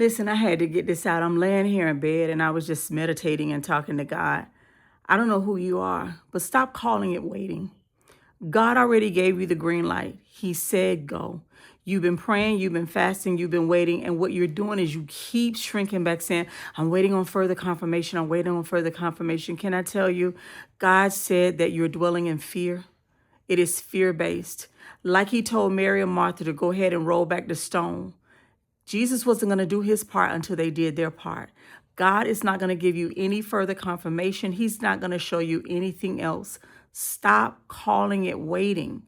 Listen, I had to get this out. I'm laying here in bed and I was just meditating and talking to God. I don't know who you are, but stop calling it waiting. God already gave you the green light. He said go. You've been praying, you've been fasting, you've been waiting, and what you're doing is you keep shrinking back saying, I'm waiting on further confirmation, I'm waiting on further confirmation. Can I tell you, God said that you're dwelling in fear. It is fear-based. Like he told Mary and Martha to go ahead and roll back the stone. Jesus wasn't going to do his part until they did their part. God is not going to give you any further confirmation. He's not going to show you anything else. Stop calling it waiting.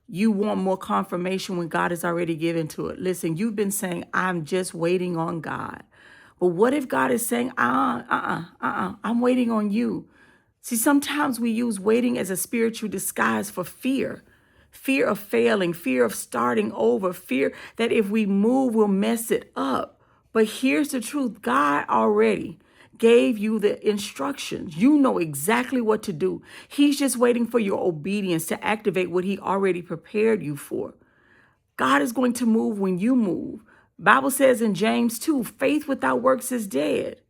You want more confirmation when God has already given to it. Listen, you've been saying, I'm just waiting on God. But what if God is saying, I'm waiting on you? See, sometimes we use waiting as a spiritual disguise for fear. Fear of failing, fear of starting over, fear that if we move, we'll mess it up. But here's the truth. God already gave you the instructions. You know exactly what to do. He's just waiting for your obedience to activate what he already prepared you for. God is going to move when you move. Bible says in James 2, faith without works is dead.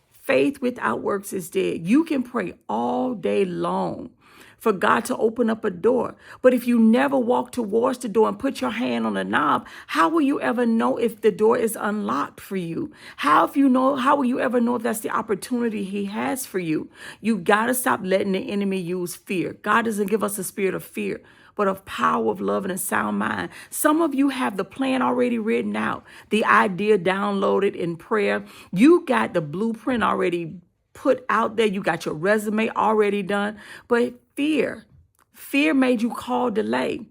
Faith without works is dead. You can pray all day long for God to open up a door. But if you never walk towards the door and put your hand on the knob, how will you ever know if the door is unlocked for you? How will you ever know if that's the opportunity he has for you? You got to stop letting the enemy use fear. God doesn't give us a spirit of fear, but of power, of love, and a sound mind. Some of you have the plan already written out, the idea downloaded in prayer. You got the blueprint already put out there. You got your resume already done. But fear made you call delay.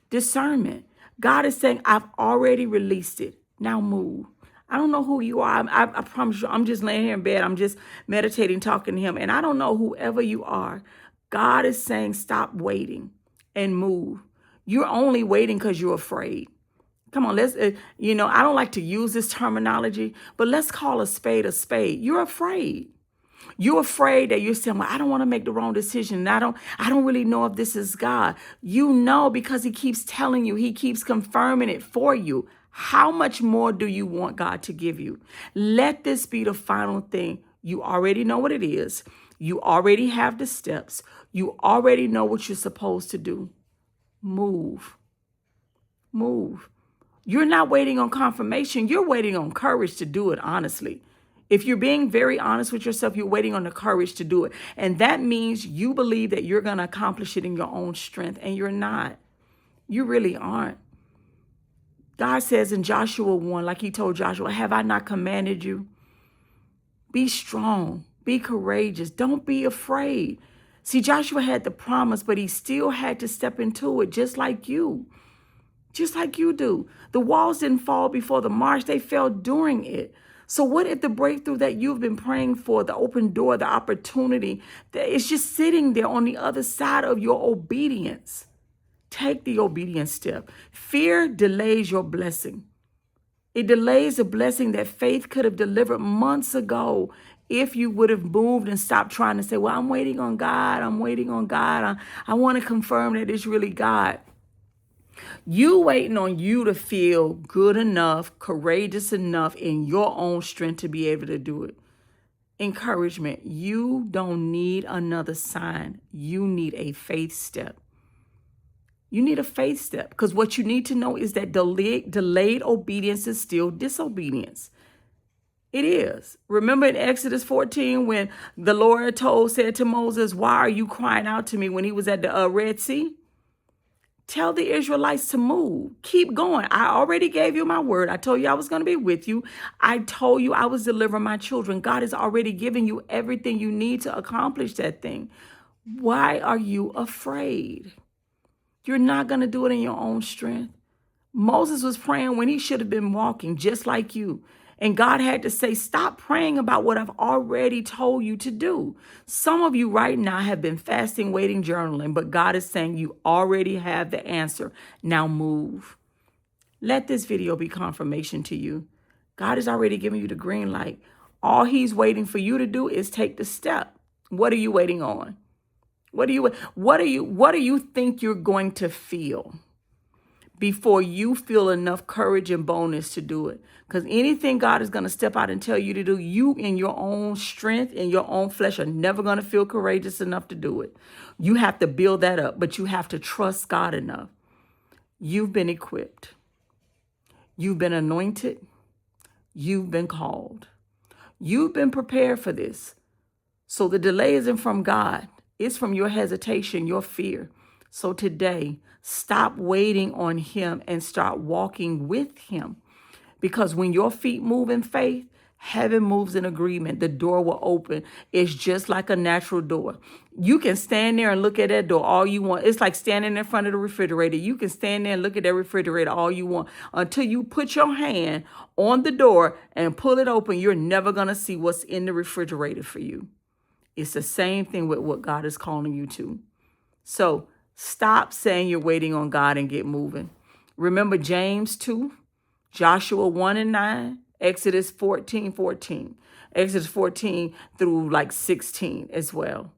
Discernment. God is saying, I've already released it. Now move. I don't know who you are. I promise you, I'm just laying here in bed. I'm just meditating, talking to him. And I don't know whoever you are. God is saying, stop waiting and move. You're only waiting because you're afraid. Come on, I don't like to use this terminology, but let's call a spade a spade. You're afraid. You're afraid that you're saying, well, I don't want to make the wrong decision. I don't really know if this is God. You know, because he keeps telling you, he keeps confirming it for you. How much more do you want God to give you? Let this be the final thing. You already know what it is. You already have the steps. You already know what you're supposed to do. Move. Move. You're not waiting on confirmation. You're waiting on courage to do it, honestly. If you're being very honest with yourself, you're waiting on the courage to do it. And that means you believe that you're going to accomplish it in your own strength, and you're not. You really aren't. God says in Joshua 1, like he told Joshua, have I not commanded you? Be strong. Be courageous. Don't be afraid. See, Joshua had the promise, but he still had to step into it just like you. Just like you do. The walls didn't fall before the march. They fell during it. So what if the breakthrough that you've been praying for, the open door, the opportunity, that it's just sitting there on the other side of your obedience? Take the obedience step. Fear delays your blessing. It delays a blessing that faith could have delivered months ago if you would have moved and stopped trying to say, well, I'm waiting on God. I'm waiting on God. I want to confirm that it's really God. You waiting on you to feel good enough, courageous enough in your own strength to be able to do it. Encouragement. You don't need another sign. You need a faith step. You need a faith step because what you need to know is that delayed obedience is still disobedience. It is. Remember in Exodus 14 when the Lord said to Moses, why are you crying out to me when he was at the Red Sea? Tell the Israelites to move. Keep going. I already gave you my word. I told you I was going to be with you. I told you I was delivering my children. God has already given you everything you need to accomplish that thing. Why are you afraid? You're not going to do it in your own strength. Moses was praying when he should have been walking just like you. And God had to say, stop praying about what I've already told you to do. Some of you right now have been fasting, waiting, journaling, but God is saying you already have the answer. Now move. Let this video be confirmation to you. God has already given you the green light. All he's waiting for you to do is take the step. What are you waiting on? What do you think you're going to feel? before you feel enough courage and boldness to do it. Because anything God is going to step out and tell you to do, you in your own strength, in your own flesh, are never going to feel courageous enough to do it. You have to build that up, but you have to trust God enough. You've been equipped. You've been anointed. You've been called. You've been prepared for this. So the delay isn't from God. It's from your hesitation, your fear. So today, stop waiting on him and start walking with him. Because when your feet move in faith, heaven moves in agreement. The door will open. It's just like a natural door. You can stand there and look at that door all you want. It's like standing in front of the refrigerator. You can stand there and look at that refrigerator all you want. Until you put your hand on the door and pull it open, you're never going to see what's in the refrigerator for you. It's the same thing with what God is calling you to. So stop saying you're waiting on God and get moving. Remember James 2, Joshua 1 and 9, Exodus 14, Exodus 14 through like 16 as well.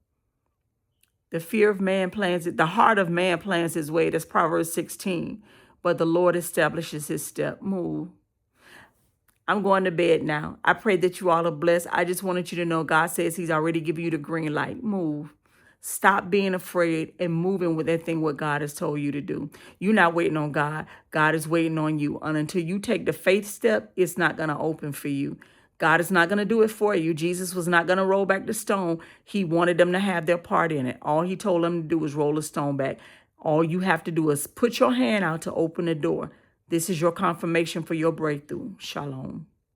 The fear of man plans it. The heart of man plans his way. That's Proverbs 16. But the Lord establishes his step. Move. I'm going to bed now. I pray that you all are blessed. I just wanted you to know God says he's already given you the green light. Move. Stop being afraid and moving with that thing what God has told you to do. You're not waiting on God. God is waiting on you. And until you take the faith step, it's not going to open for you. God is not going to do it for you. Jesus was not going to roll back the stone. He wanted them to have their part in it. All he told them to do was roll the stone back. All you have to do is put your hand out to open the door. This is your confirmation for your breakthrough. Shalom.